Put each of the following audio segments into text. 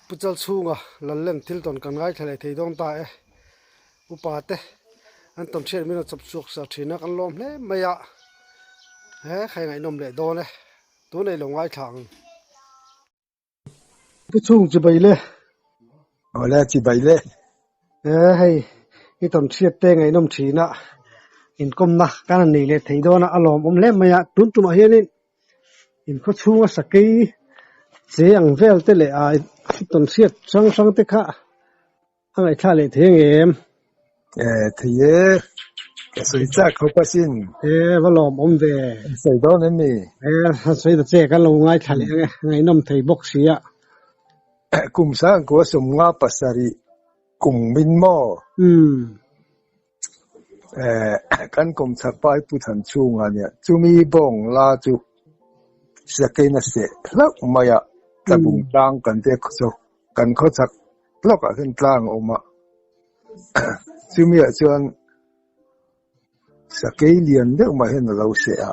puchal chunga lallen thil ton kan ngai thlai thei dong ta e upa te an ton chen min chap chuk sa thina kan lom hle maya he khai ngai nom le do ne tu nei lo ngai thang pu chung chi bai le Hola, Chibaile. hei i ton chiat te ngai nom thina in kom na kan nei le thei do na alom le maya tun tu ma hianin in kho chunga sakai che ang vel te le a ton chiat sang sang te kha angai tha le theng em Thiê, cái suy chắc không có xin, va lom ve sai đó nên mi, sai da che kan lo ngai tha le ngai nom thei box sia cùng sáng của sum nga pasari, cùng min mo, kan cùng tháp bài pu thần chung anh ya, chú mi bong la chú, sẽ cái nó sẽ, lắc maya, ta bung trang kan te cho, kan khó chắc, lắc ở trên trang oma, chú mi ở trên, sẽ cái liền được mà hiện lâu sẽ,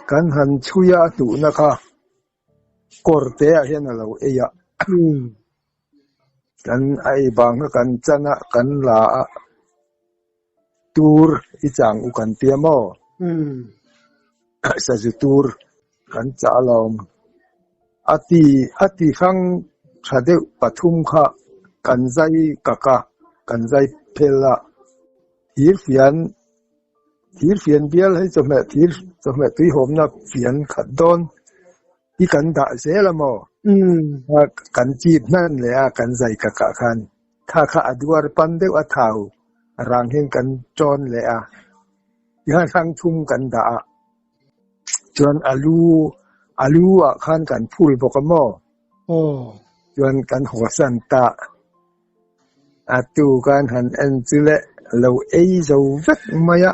kan han chuya tu na ka. Korte ahian alo eya kan ai bang kan chana kan la tur I chang u kan tiamo sa ju tur kan cha lom ati khang thade pathum kha kan zai kaka kan zai phela hir fian bial hai chome tui hom na fian khat don I kan da se la mo kan chip nan le a kan zai ka ka khan kha aduar pan de a thau rang hen kan chon le a ya rang thum kan da chuan alu a khan kan phul bok mo chuan kan ho san ta atu kan han en chule lo ei zo vet maya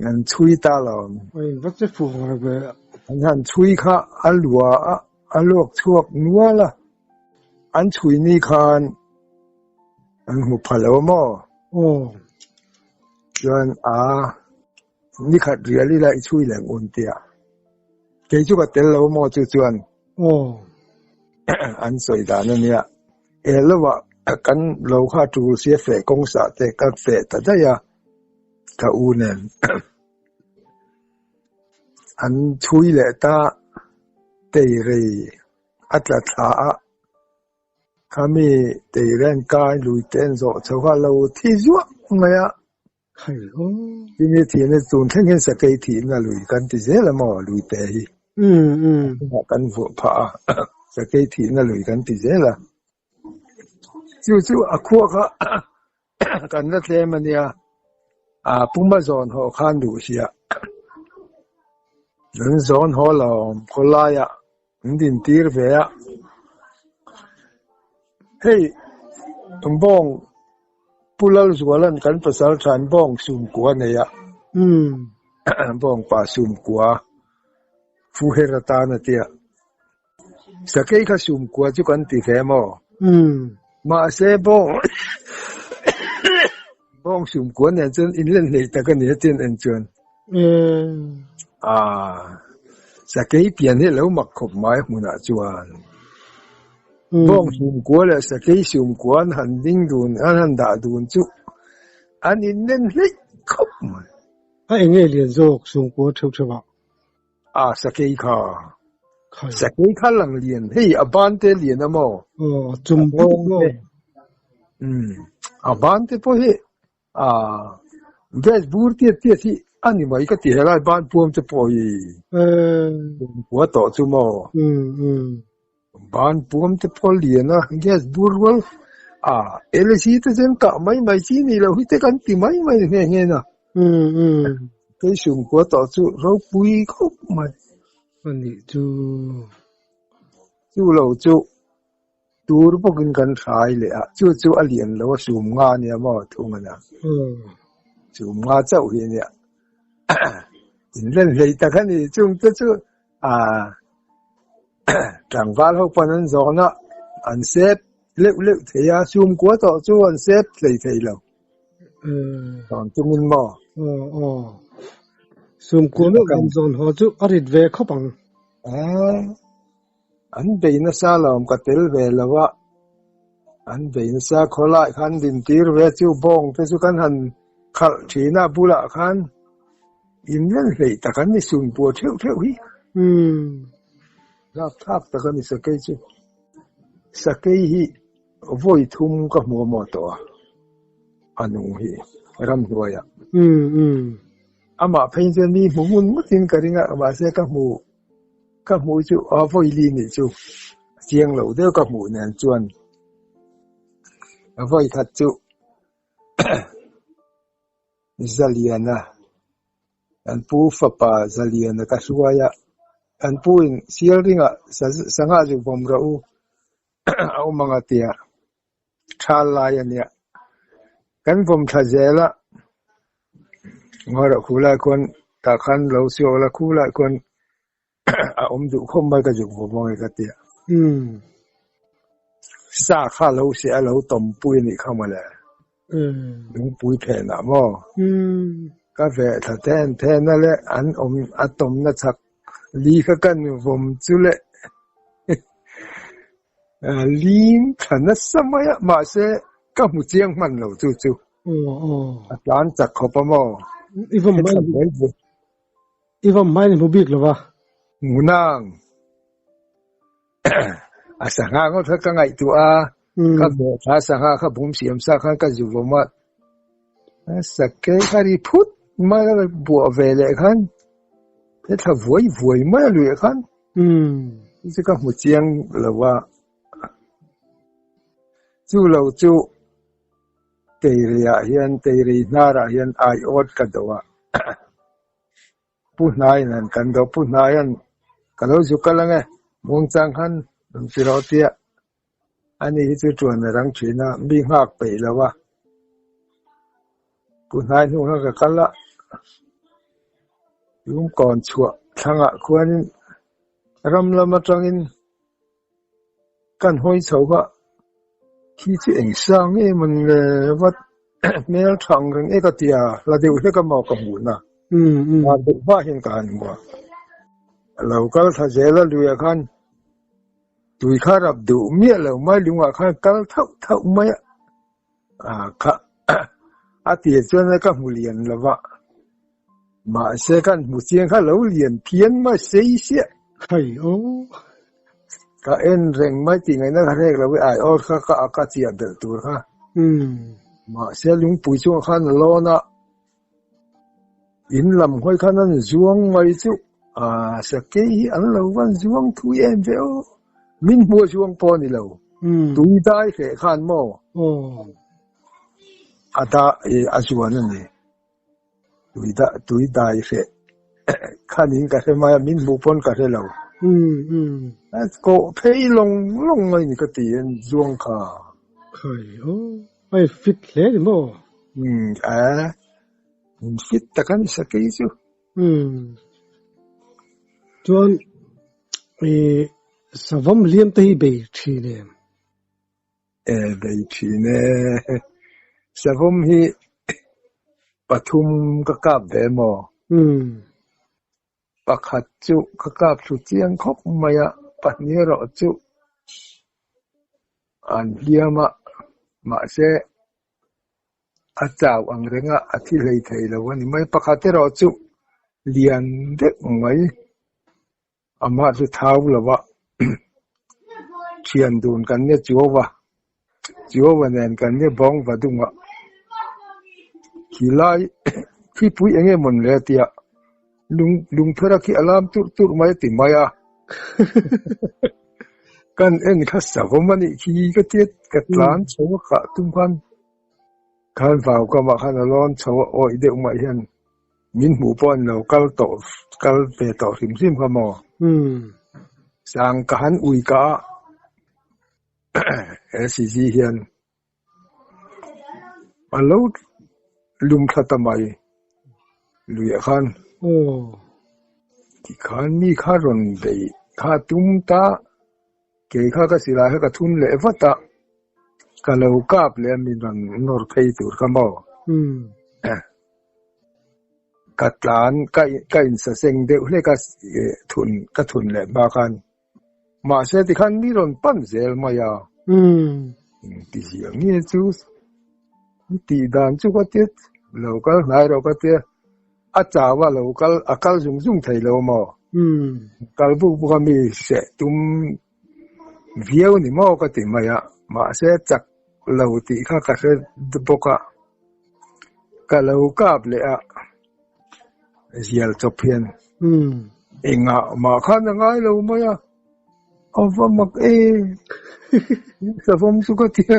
ngân chui ta lom, vắt cái phù rồi ngân chui kha aluộc chuộc nuo la, anh chui ni khan, anh hụp phalo mo, chuan ni khat really lại chui leng un tia, cái chú cái tel lo mo chu chuan, anh soi da na nia, lo kan lo kha tu sia fe kong sa te ka fe ta da ya, ka unen. Anh chui lệ ta tây rì ắt là thả kami tây ren kai lùi tên rõ cháu hoa lâu thi ruộng mày ạ thì như thì nên tụi thanh hiện sẽ cây thì là lùi căn thì dễ là mò lùi tệ mà căn vụ phá sẽ cây thì là lùi căn thì dễ là chú khua khá căn rất lẽ mà nha bung mà giòn họ khan đủ xìa nên giòn họ là khó lai ạ nên tiền về ạ hey ông bông pulal zualan kan pasal tran bông sum kwa này ạ bông pa sum kwa phu herata na tia sa kai kha sum kwa chu kan ti ve mo mà se bông sum kwa ne chen in len nei ta kan ne ten en chen sa cái pian he lo mak khop mai huna chuan bông sum kwa le sa cái sum kwa han ding dun an han da dun chu an in nen hlei khop mai ai nghe liền rok sum kwa thuk thwa sa cái kha lang liền hey aban te liền amo chum bông aban te po he ves bur tie si ani mai ka ti hela ban puam te po yi wa to chu mo ban puam te po liena ges bur wal elesi te zen ka mai chi ni lo hi te kan ti mai nge na cái sum ko to chu ro pui khop mai ani chu lo chu tur pokin kan thai le chu alien lo sum nga ni mo thungana sum nga chau hi ni in len lei ta kan ni chung te chu tang val ho panan zona an sep leu the ya sum ko to chu an sep thei lo ton chung mo sum ko no kan zon ho chu arit ve khopang อันเบย์น่ะซาลอมกัตเตลเวลวะอันเบย์น่ะซาขอลายขันดินตีร์เวจิวบงเทสุกันหันขัดชีน่าบุละขันอินนั่นเลยแต่กันนี่สุ่มปัวเที่ยวฮีรับทับแต่กันนี่สเกย์จูสเกย์ฮีวัยทุ่มกับมัวมัวตัวอันนู้นฮีรำตัวอ่ะอามาเพียงจะมีหมุนมุดอินกันยังไงอามาเสกกับหมูจูวัยลีนี่จูเจียงเหล่าเดียวกับหมูเนี่ยจวนวัยทัดจูซาเลียนะอันปูฟ้าป่าซาเลียนะก็ชัวยะอันปูอินเสียริ่งอ่ะสังหารจุบอมเราเอามังอาเตียชาลายเนี่ยกันผมทัดเจละงอระคูลาคนตาขันเราเสียวละคูลาคนอมดุคมไปก็จุบอมไงกันเตียสาขาเราเสียเราต้มปุยนี่เข้ามาแล้วลุงปุยแผ่นอ่ะมั้งกาแฟถ้าแทนนั่นแหละอันอะตอมน่ะชักลีกกันผมจุเละลีนขันสมัยมาเสก็มุเจียงมันเราจู่อาจารย์จักขบมั้งอีผมไม่บุบิกหรอวะงูนางสังหารเขาถ้ากังไงตัวก็บอกถ้าสังหารเขาผมเสียมสักครั้งก็อยู่ประมาณสักแค่การีพุทธมาบัวเวลขันแต่ถ้าวัยมาเลยขันนี่ก็มุเจียงหรือว่าจู่เราจู่เตยรียเฮียนเตยรีนาราเฮียนไออดกันตัวผู้นายนั่นกันตัวผู้นายนั่นก็เราจู่กันแล้วไงมองจังขันสิเราเตี้ยอันนี้ที่จวนในรังชีนะมีหักไปแล้ววะผู้นายนู่นก็กันละยุ่งก่อนชั่วทั้งอ่ะควรรำละมาจังอินกันห้อยเสาก็ที่เองสร้างนี่มันวัดแม่ทางกันก็เตี้ยเราเดี๋ยวให้ก็มองกับหมูนะมาดูว่าเห็นกันว่าเราก็ถ้าเจอแล้วดูอย่างนั้นดูข้ารับดูเมียเราไม่รู้ว่าข้าก็เท่าไม่ข้าอาทิตย์จนก็มูเรียนแล้วว่ามาเสียกันมูเสียงข้าเราเรียนเพี้ยนมาเสียใช่โอ้ก็เอ็นเร่งไม่จริงไงนะเร่งเราไปข้าก็อากาศเสียเดือดตัวข้ามาเสียลุงปุ๋ยช่วงข้าโลนะอินลำห้อยข้านั้นช่วงไม่จุสกีอันเราวันช่วงทุเอ็นเดียวมินบัวช่วงปอนี่เราตุยได้แค่ขันโมอาตาอาชวนนั่นนี่ตุยได้แค่ขันนี้ก็ใช่ไหมมินบัวปนก็ใช่เราก็เพยลงไงนี่ก็ตีนช่วงข้าเคยโอ้ไม่ฟิตเลยโมมันฟิตแต่กันสักกี่ชั่วจวนสวมเลี้ยงตีเบทีเนี่ยเบทีเนี่ยสวมฮีปทุมก็กลับเดโมปะขัดจุก็กลับสุดเจียงคบมายะปัจเนรอจุอันเลียมาเสอาจารย์อังเรงอาทิเลยไทยแล้ววันนี้ไม่ปะขัดรอจุเลียนเด็กไหมอามาสุดท้ายแล้วว่าเชียนดูนกันเนี่ยจัววะเนี่ยกันเนี่ยบ้องว่าดุงวะขี้ไล่ขี้ปุยเงี้ยมันเลยเตียลุงเพื่อขี้อารามตุไม่ติดไม่กันเอ็นข้าสาวมันนี่ขี้ก็เตี้ยกัดล้านชัวกะตุ้มพันขันฝ่าก็มาขันร้อนชัวโอ้ยเด็กมาเห็นมินหมูป้อนเรากัลเปต่อซิมขโมสังกันอุยกะSCG เห็นมาแล้วลุมขัดทำไมลุยขันที่ขันมีข้ารอนเดยข้าตุ้มตาเกี่ยข้าก็สิลาให้กับทุนเละฟัตตะก็เรากาบเลยมีรันนอร์เพย์ตัวขโม กัดหลานก็อินเซ็งเดียวเลยก็ทุนเลยมากันมาเสด็จขันนี่รอนปั้นเซลมายาที่เสียงนี่จูสที่ด่านจูก็เจ็ดเราก็ไหนเราก็เจ็ดอาจารย์ว่าเราก็อากาศจุงไทยเรามากัลบุกก็มีเสตุมเวียวนี่มาก็ติมายามาเสด็จจากเราที่ข้าก็เสด็จบุกก็เราก็เปลี่ยเสียจบเพียนเองมาขันยังไงเราไม่อะเอาว่ามักสฟมสุกเทีย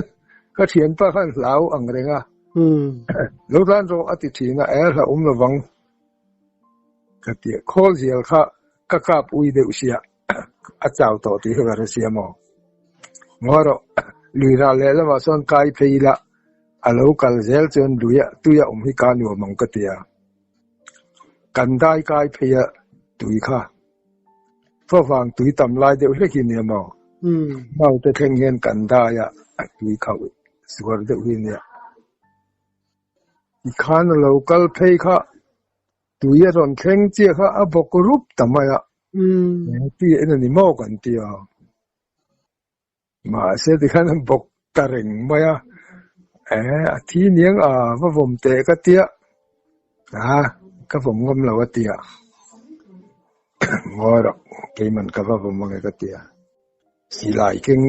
ก็เทียนป้าขันเหลาอังเรงลูกหลานเราอธิษฐานละระวังก็เตียโคเสียค่ะก็กลับอุยเดือดเสียอาจารย์ต่อที่เขาจะเสียมองว่าเราลุยราเล่แล้วมาส่วนกายเพลีละเราก็เซลจนดูยะตุยให้การอยู่มังก็เตียกันได้กายเพลียตุยค่ะเพราะฟังตุยตำลายเดี๋ยวเล็กเนี่ยมองแต่แข่งเงินกันได้อะตุยเขาสวนเดี๋ยวเนี่ยอีกขั้นเราก็เพลียค่ะตุยรอนแข่งเจ้าค่ะบอกรูปทำไมอ่ะที่นั่นนี่มองกันเดียวมาเสด็จขันบอกตะเร่งไหมอ่ะที่เนี้ยว่าผมเตะก็เตี้ยก็ผมงมเราว่าเตี้ยงอหรอกเกี่ยมันก็ว่าผมว่าไงก็เตี้ยสีลายเก่ง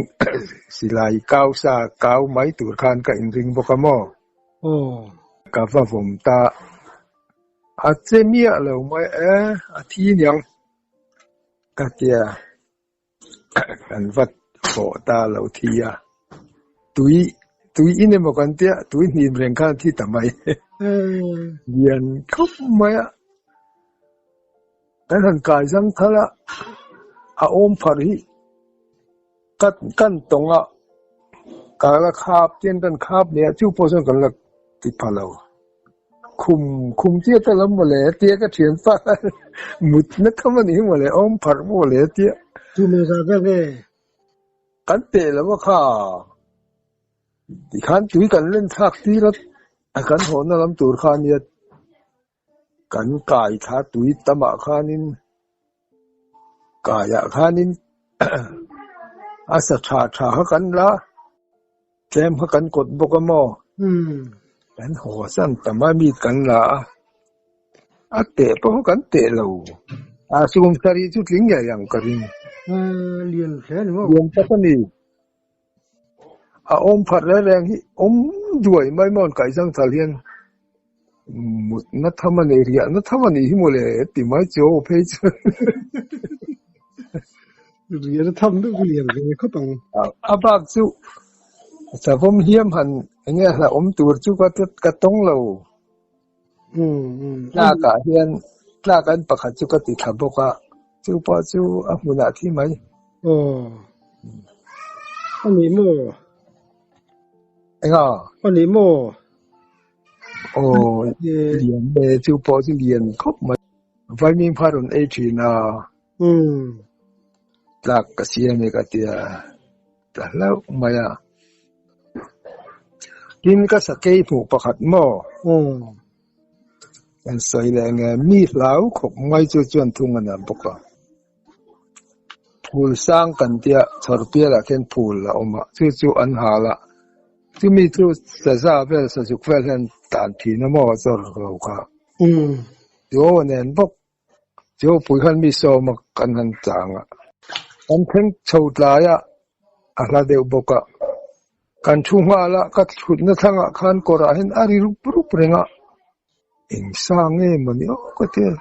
สีลายก้าวซาก้าวไม้ตูดคานก็อินริงบกมอก็ว่าผมตาอาจจะมีอะไรไม่ที่เนี้ยก็เตี้ยกันวัดโผตาเราเตี้ยตุยอินเนมกันเตี้ยตุยนี่เรื่องการที่ทำไมเรียนเขาไม่แต่ท่านกายสังขารอาอมภริกันตรงการละคาบเจนกันคาบเนี่ยจู่พอสกันละติพาเราคุมเตี้ยแต่ละหมดเลยเตี้ยก็เฉียนฟ้ามุดนักขมันนี่หมดเลยอมภริหมดเลยเตี้ยจู่ไม่ทราบเลยกันเตะแล้วว่าข้าที่ขันตุยกันเล่นทักที่รถกันหัวนั่งลำตูดขันเนี่ยกันกายท้าตุยตะมะขันินกายขันินอาศัยชากันละแกมกันกดบกมอกันหัวสั้นแต่ไม่มีกันละเตะเพราะกันเตะเราสุขุมสารีจุดลิงใหญ่ยังกันเรียนแค่นี้มั้งเรียนสักนี่อมผัดแรงที่อมด้วยไม่มอนไก่สังสารเลียนมุดนัทมันเรียนัทมันนี่หมดเลยติไม่โจ้เพจเรียนทำด้วยเรียนเลยเขาต้องบากจู่แต่ผมเฮียมหันอย่างเงี้ยละตัวจู่ก็ต้องเราลากาเฮียนลากันประคัดจู่ก็ติดขับบอกว่าจู่พอจู่มุนาที่ไหมอันนี้โม่อันนี้โม่เรียนจู่พอจู่เรียนครบมาไฟมีพารุนชีนะลากกษียณก็เตียแต่แล้วมากินก็สเกยผูกประคัดหม้อกันใส่แรงมีเหลาขบไม่จุจวนทุ่งกันบอกว่าพูลสร้างกันเตียชอร์เปียละเข็นพูลละอมาจู่อันหาละจู่มีจู่จะทราบเป็นสุขเพื่อนตานทีน้ำมันจอร์เราค่ะจู่วันนี้บอกจู่ปุ๋ยขันมีโซมากันหันจางกันเพ่งโชว์ลายอะไรเดียวบอกกันชุ่มละกัดชุดนั่งทางขันกระเห็นอะไรรูปเรงอิงสร้างมันนี่ก็เถอะ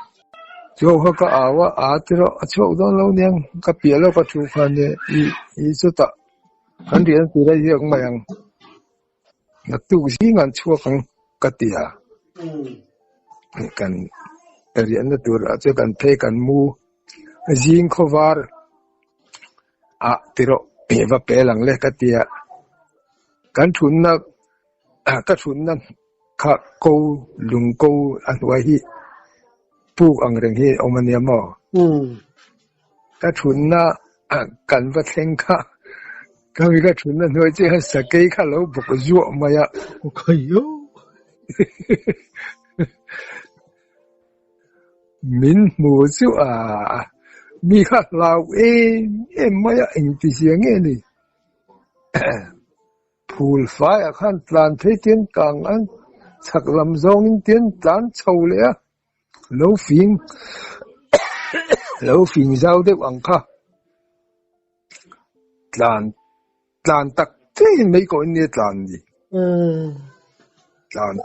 จู่เขาก็ว่าที่เราโชว์ตอนเราเนี่ยก็เปลี่ยนแล้วก็ชุ่มขันเนี่ยอีสุดกันเรียนตัวได้เยอะมากยังนักตู้สิ่งงานชั่วกันก็เตียกันเรียนตัวจะกันเทกันมูจิงขวาร์ที่เราว่าเปลังเล็กก็เตียกันทุนนักก็ทุนนั้นข้ากูลุงกูอันไว้ที่ปลูกอังเรงที่เอามันเนี่ยมั้งก็ทุนนักกันว่าเซ็งข้าก็มีก็ทุนนั้นด้วยที่ให้สเกยข้าเราบอกยั่วมาโอเคโย min mu chu mi kha lao em mai anh ti siang nghe ni phul phai khan tlan thei tin kang an chak lam zong in tin tlan chho le lo phing zau de ang kha tlan tak thế mấy có ni tlan gì tlan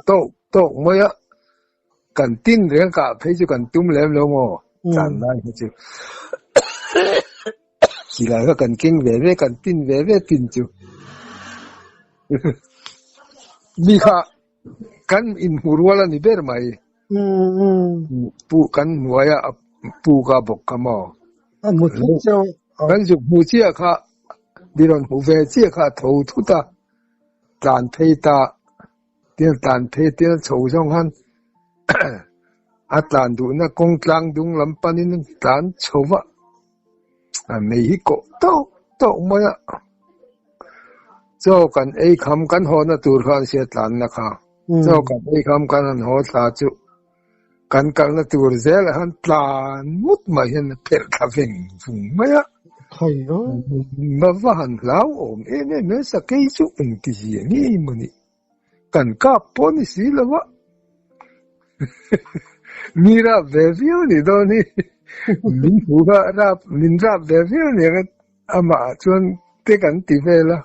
to mai cần tin riêng cả thấy chứ cần tum lem lo mo tlan này chứ chỉ là cái cần kinh về cần tin về tin chứ mi kha kan in hurwala ni ber mai pu kan nuaya pu ka bok kamo một chút sau kan ju pu chia kha diron hu ve chia kha tho thu ta tlan thei ta tiên tlan thei tiên chou jong han tlan du na kong tlang dung lam panin tlan chowa mei ko to maya cho kan ei kham kan ho na tur khan se tlan na kha cho kan ei kham kan han ho tla chu kan kal na tur zel han tlan mut ma hian per kha veng phung maya hay đó ma va han lao om me sa kei chu ung ti ji ni mani kan ka pon si la wa mira vevio ni do ni min hu ra min ra vevio ni ama chuan te kan ti vela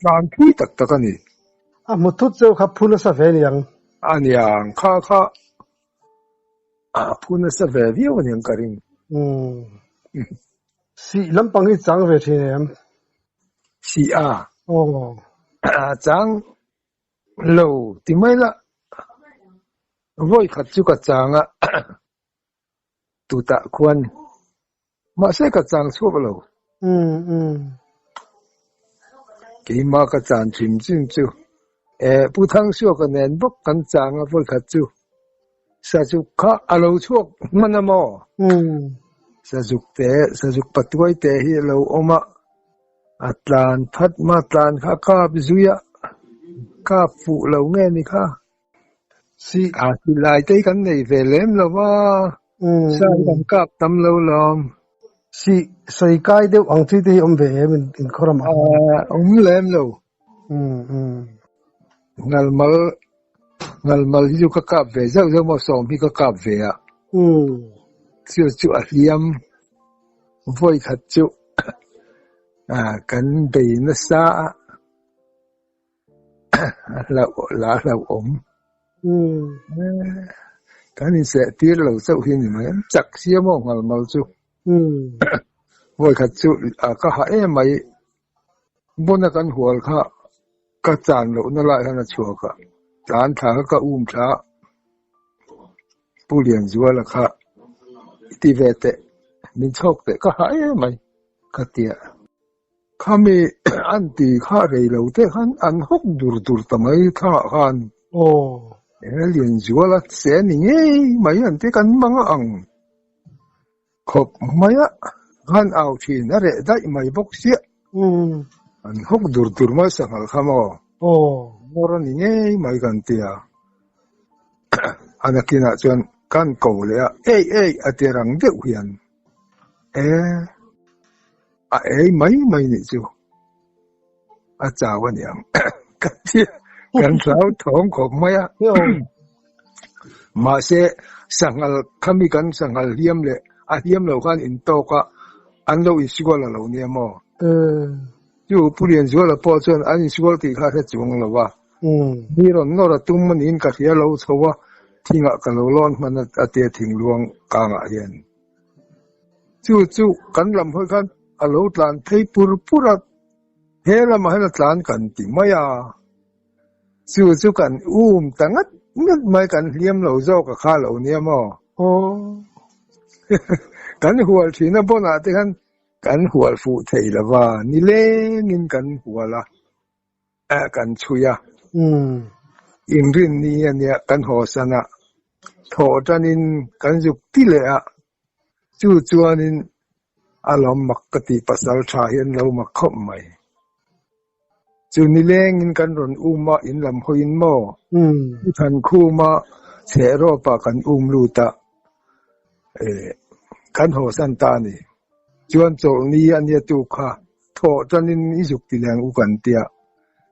tlan phui tak ani một chút sau khắp phun nó sẽ về liền anyang kha phun sa vevio ni ang karing xị lắm bằng cái trắng về thì em si chang lo ti mai la voi khat chu ka changa tu ta khuan ma se ka chang chu ba lo ki ma ka chan chim chin chu pu thang shu ka nen bok kan changa voi khat chu sa chu kha alo chuak manamo sa juk patwai te hi lo oma atlan phat ma tlan kha ka bizuya ka fu lo nge ni kha si lai te kan nei ve lem lo wa sa kan kap tam lo lom si sai kai de ang thi te om ve em in khoram lem lo ngal mal ju ka kap ve zau mo som hi ka kap ve chu liam voi khat chu kan be na sa la om kan in se tir lo sau hi ni mai chak sia mo ngal mal chu voi khat chu ka ha mai bona kan hual kha ka chan lo na la hana chu ka chan tha ka tha pu lian zuala kha ti vete min chok te ka ha mai ka tia khami anti kha rei lo te khan an hok dur tamai kha khan lian zuala se ni nge mai an te kan manga ang khop maya khan au thi na re dai mai bok sia an hok dur mai sa hal khamo mora ni nge mai kan tia anakina chuan kan ko le ei aterang de hian mai ni chu chawan yang kan tia kan sao thong ko maya ma se sangal khami kan sangal liam le hiam lo kan in to ka an lo isgola lo ni mo chu pulian zola po chuan an isgol ti kha the chung lo wa ni ron no ra tum man in ka hia lo chowa thinga ka lo lon man ate thing luang ka nga hian chu kan lam hoi kan alo tlan thei pura hela ma hela tlan kan ti maya chu kan tangat ngat mai kan liam lo zo ka kha lo ni mo kan hual thina bona te kan hual fu thei la wa ni le ngin kan huala kan chuya rin ni ania kan ho sana tho tanin kan juk ti le chu chuanin alom makkati pasal tha hian lo makhom mai chu ni leng in kan ron uma in lam hoin mo than khu ma che ro pa kan lu ta kan ho san ta ni chuan chol ni ania tu kha tho chanin izuk ti lang u kan tia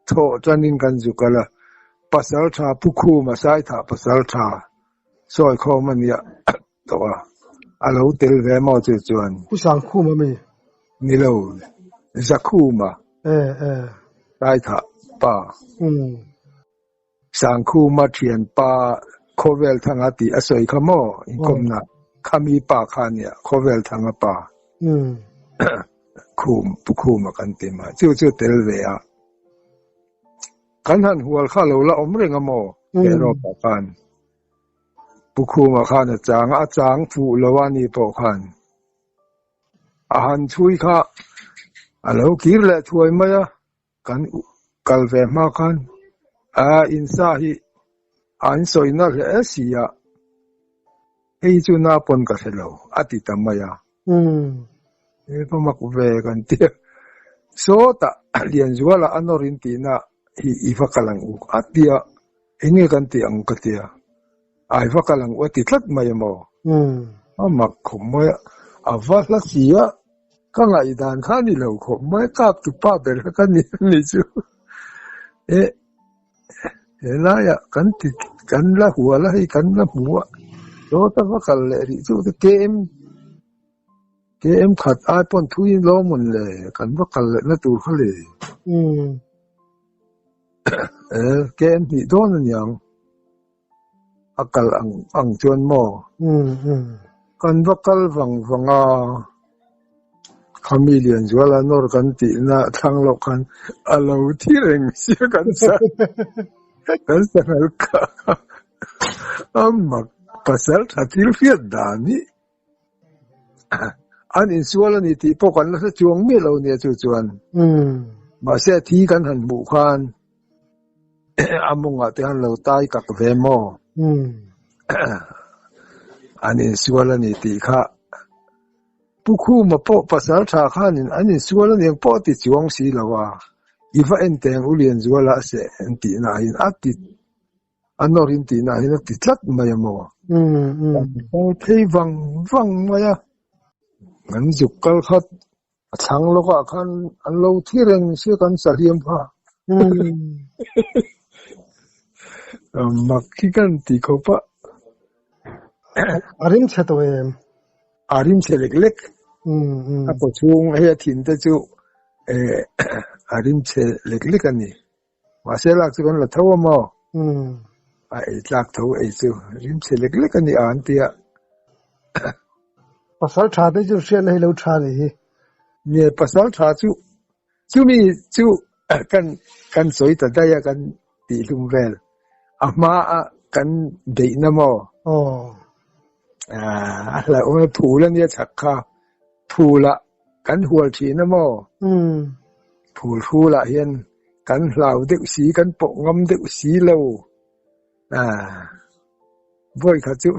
tho chanin kan zukala pasal tha pukhu ma sai tha pasal tha soi kho mania to alo tel ve mo chu chuan ku sang khu ma mi ni lo zakhu ma sai tha pa sang khu ma thian pa khovel thanga ti asoi khamo inkom na khami pa khania khovel thanga pa khum pukhu ma kan te ma chu tel ve a kan han hual kha lo la om renga mo ke ro pa kan pukhu ma khan a chang fu lawani po khan a han chui kha alo kir le thui ma ya kan kal ve ma khan a insa hi an soina le asia ei chu na pon ka selo ati tamaya e pa mak ve kan ti so ta lian zuala anorin ti na hi ifakalang u atia enge kan ti ang katia ai fakalang u ti tlat mai mo amak khom mai avala sia ka ngai dan kha ni lo khom mai kap tu pa ber ka ni chu la ya kan la huwa la hi kan la huwa do ta fakal le ri chu te kem khat ai pon thui lo mun le kan fakal le na tu kha le kem ni don yang akal ang chuan mo kan fakal wanga chameleon zuala nor kan ti na thang lo kan alo thi reng sia kan sa kan sa ka amma pasal thatil fiat dani an in suala ni ti po kan la chuang mi lo ne chu chuan ma se thi kan han bu khan amunga te han lo tai ka ve mo an in suala ni ti kha pukhu ma po pasal tha khan in an in suala ni po ti chuang si lawa ifa enteng ulian zuala se enti na hin ati anorin ti na hin ti tlat mai mo thei wang maya ngan zukal khat thang lo ka khan an lo thireng se kan saliam pha makhi kan ti ko pa arim chato em arim che lek apo chung he thin te chu arim che lek ani wa se lak chu kan la thaw mo ai tlak tho ai chu rim che lek ani an tia pasal tha te chu sian nei lo tha ni ne pasal tha chu mi chu kan soi ta da ya kan ti lum vel ama kan dei na mo la o phu la ne chak kha phu la kan hual thi na mo phu la hian kan hlau deuh si kan po ngam deuh si lo voi kha chu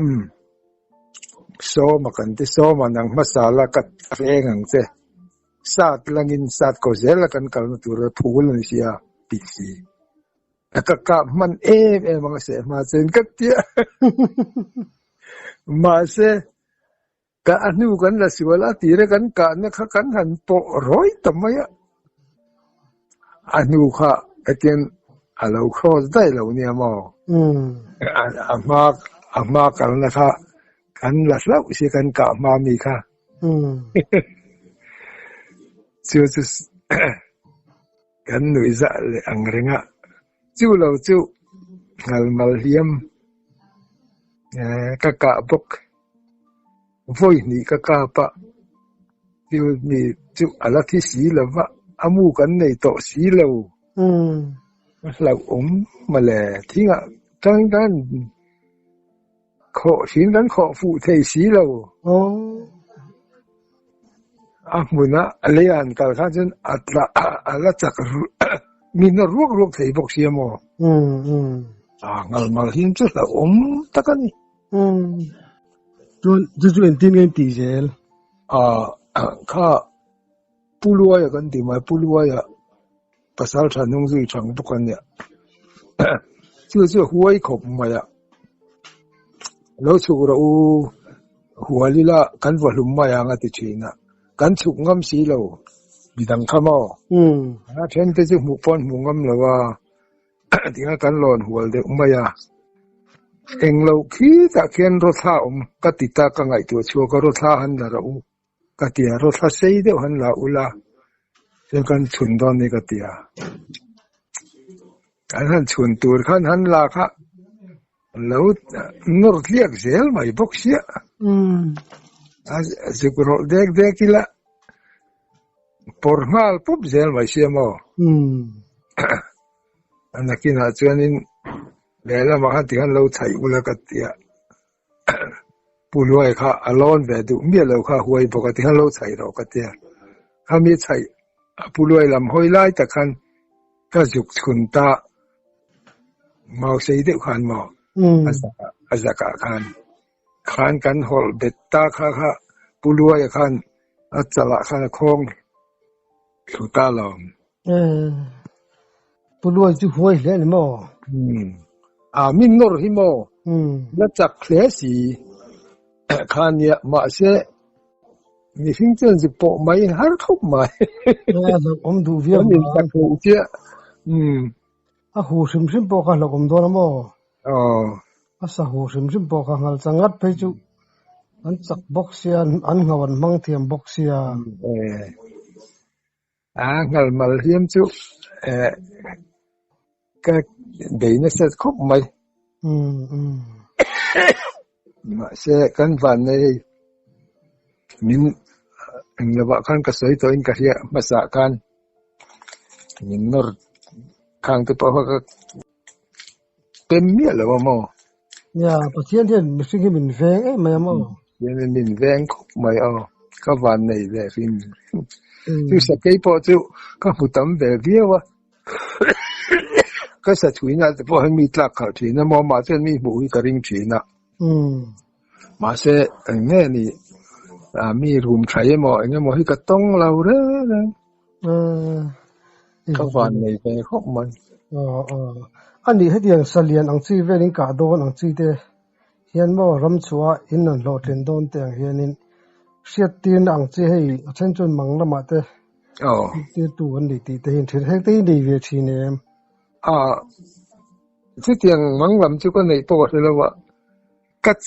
so ma kan ti so ma nang masala kat rengang che sat langin sat ko zela kan kal na tur phul ni sia piksi ka man mang se ma chen kat tia ma se ka anu kan la siwala tire kan ka na kha kan han po roi tamaya anu kha aken alo cross dai lo ni mo ama kal na kha kan la lau si kan ka ma mi kha chu kan nui za le ang renga chu lo chu ngal mal hiam ka bok voi ni ka pa tiu ni chu ala thi si la wa amu kan nei to si lo lau male thinga kan kho xin kan kho fu thei si lo muna alian kal khan chen atla ala chak min ruok thei bok sia mo ngal mal him chu la takani chu en tin ngai ti zel kha pulua ya kan ti mai pulua ya pasal tha nong zui chang bukan ya chu huai khop ma ya lo chu ro หัวลีละกันวัวลุมมาอย่างติชีนะกันฉุกงำสีเราบิดังขมอเช่นที่จะหมู่ปอนหมู่งำเราว่าที่กันหลอนหัวเด็กมายาเองเราคิดจะเขียนรถท้าก็ติดตากังไงตัวชัวก็รถท้าหันเราก็เตียรถท้าเสียเดียวหันเราอุลาเรื่องกันชุนตอนนี้ก็เตียการหันชุนตัวขันหันลาค่ะแล้วนรกเรียกเซลไม่บอกเสียสิบรถเด็กๆละปอร์มาลปุ๊บเซลไม่เสียมั้งอันนั้นกินอาจจะนี่เดี๋ยวเรามาหันที่หันเราใช้อุลากัตเตียผู้รวยค่ะอารมณ์แบบดูเมียเราค่ะหวยปกติหันเราใช้เรากัตเตียถ้ามีใช้ผู้รวยลำห้อยไล่ตะคันก็จุกชุนตาเมาเสียเดียวขันมาอาจจะขันกันหอลเบ็ดตาค่ะผู้รวยขันอาจจะละขันคงสุดตาลมผู้รวยจะหวยเลยนี่มั้งมินนอร์ฮิโมแล้วจากเคลสีขันเนี่ยมาเสียมีฟิงเจนสิปอไม่หาทุบไม่ผมดูเวียนมีสักหัวเจ้าหูซิมปอกันหลักผมโดนมั้งสักหูซิมปอกันหัลจังงัดไปจุอันสักบ็อกเซียนอันเงาวันมังเทียมบ็อกเซียงัลมาเทียมจุก็เดี๋ยวนี้เสร็จครบไหมมาเสร็จกันวันนี้มินระบาดกันก็สวยตัวอินก็เรียมาสักกันมินนอร์ข้างตัวพ่อก็เต็มเมียแล้วว่ามั้งประเทศที่ไม่ใช่มินแวงไม่มั้งยังมินแวงครบไหมก็วันนี้เลยฟินที่สักกี่ปอจุก็พูดตามแบบเดียวว่าก็สัตว์ถุยนะแต่พอให้มีตลักเขาถุยนะมองมาเส้นมีบุยกระริ่งถุยนะมาเสอันนี้นี่มีรูมใช้หมออันนี้หมอให้กระต้องเราเรื่อยก็วันนี้ไปครบมันอันนี้ให้เดียงเสลียนอังซีเวนิงกาโดนอังซีเตเฮียนบ่รำชัวอินนันโลดเรนโดนเตียงเฮียนินเสียตีนอังซีให้เช่นจนมังละมาเตตีตัวอันนี้ตีเห็นให้ตีดีเวทีเนี่ยที่เตียงมังลำจุก็ในปอดเลยแล้วว่ากัด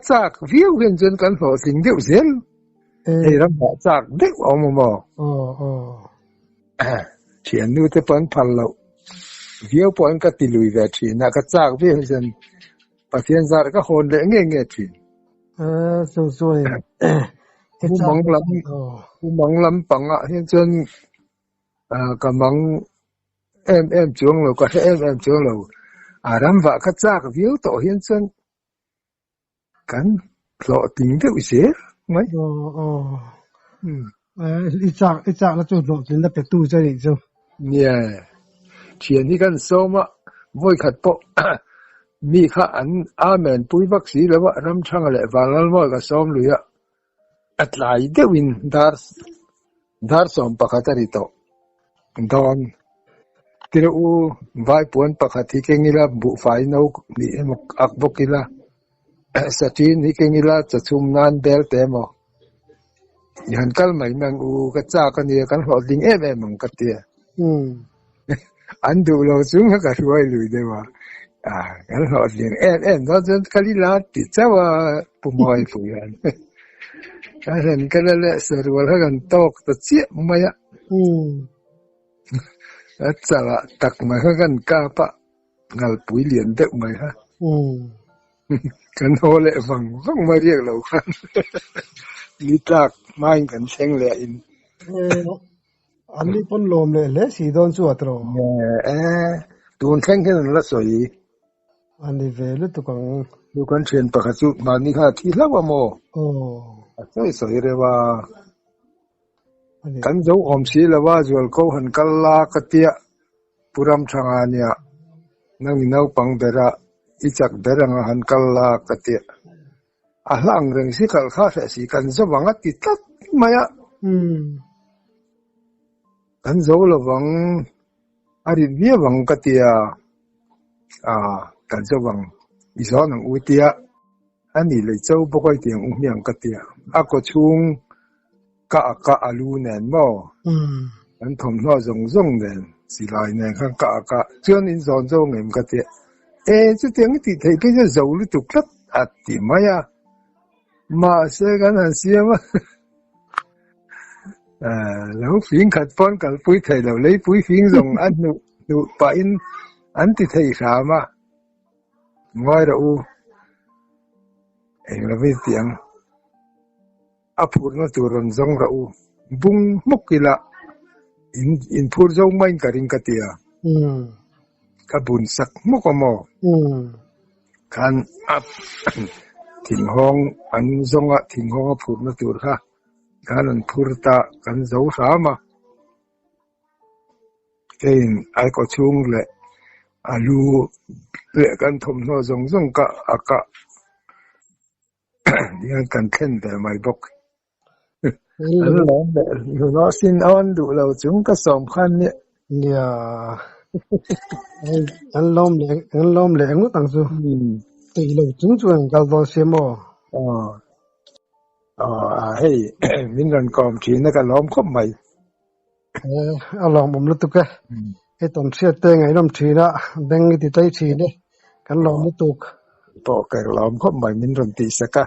จากวิวเห็นจนกันหัวสิ่งเดียวเสียไอ้รำบากจากเด็กออกมาบอกเขียนดูแต่ปนพันเราวิวปนก็ติลุยแบบทีน่ะกัดจากวิวจนปะเทียนซาร์ก็โหนเละเงี้ยทีสวยผู้มังลำปังอ่ะเห็นจนกำลังเอ็มจวงเราก็ให้เอ็มจวงเรารำว่ากัดจากวิวต่อเห็นจนกันหล่อติงเดียวเสียไหมอีจากแล้วจุดหล่อติงแล้วเป็ดตู้ใจอีกจ้ะเนี่ยเขียนที่กันซ้อมอ่ะบ่อยขัดปะมีข้าอันอาเมนปุยวัคซีแล้วว่ารำช่างอะไรฟังแล้วว่าก็ซ้อมเลยอ่ะอัตไลเดวินดาร์ซ้อมปะขัดริโตดอนที่เราไว้ปวนปะขัดที่เก่งนี่ละบุไฟนกนี่มักอักบกิละสตีนนี่เก่งละจะชุมนานเบลเตมอยันกัลไม่แมงกัจจากันเนี่ยกันหลอดลิงมังกัดเตียอันดูเราซึ่งก็รวยเลยเดี๋ยวกันหลอดลิงเราจะคลีลาติดเจ้าว่าปุ่มหอยฝูยันกันเห็นกันแล้วสรุปแล้วกันตกตัดเสียไม่อะแล้วจะละตักมากันกาปะงัลปุ๋ยเหรียญเด็กไหมฮะกันโหเละฟังมาเรียกเรากันลิตากไม่กันเชงเลยอินอันนี้ปนลมเลยสีโดนชัวตรงตูนแข่งกันละสวยอันนี้เวลตุกังดูกันเชียนปะคัจุมานี่ค่ะที่ละว่าโมสวยเลยว่ากันเจ้าอมสีละว่าจวลเขาหันกัลลากเตียปุรำช่างอันเนี่ยนั่งมีนาวปังเบระอีจักเบระงหันกัลลากเตียหลังเรื่องสิกัลข้าเสียกันจะวังติดตัดมาอะกันจะละวังอาริเบียวังกเตียกันจะวังอีสานอุติยะ อันนี้เลยเจ้าบ่ค่อยเตียงเมียงกะเตียอะก็ชุงกะกะอาลูแน่นบ่อันทมน้อจงแน่นสิลายแน่ข้างกะจวนอินซอนจงเอ็มกะเตียจะเตียงติเทไปจะzouลุตุกลัดอะติมายามาเสกันอันเสียมาแล้วฟิงขัดป้อนกับปุ้ยไทยแล้วเลยปุ้ยฟิงส่งอันนูปะอินอันติไทยขามาง่อยเราเองเราไม่เตียงอภูร์มาตัวรอนซงเราบุ้งมุกกิละอินพูดจงไม่กระดิ่งกระเตียกระบุนสักมุกมอคันอับถิ่งห้องอันซงอะถิ่งห้องอภูร์มาตัวค่ะการอันพูดตากันเจ้าสามาเองไอ้ก็ชุ่งเลยอาลูเละกันทมโนจงกะอากะยังกันเข็นแต่ไม่บอกอันนั้นแหละอยู่นอสินอันดูเราจงก็สำคัญเนี่ยอันล้อมแหลงก็ต่างสู้ตีเราจงกับตัวเสียมเฮ้ยมินรันกอมชีนก็ล้อมคบใหม่เอาลองผมรู้ตุกไอ้ตอนเสียเตงไอ้น้ำชีนะแดงที่ใจชีเนี่ยกันล้อมรู้ตุกต่อแกล้อมคบใหม่มินรันตีสัก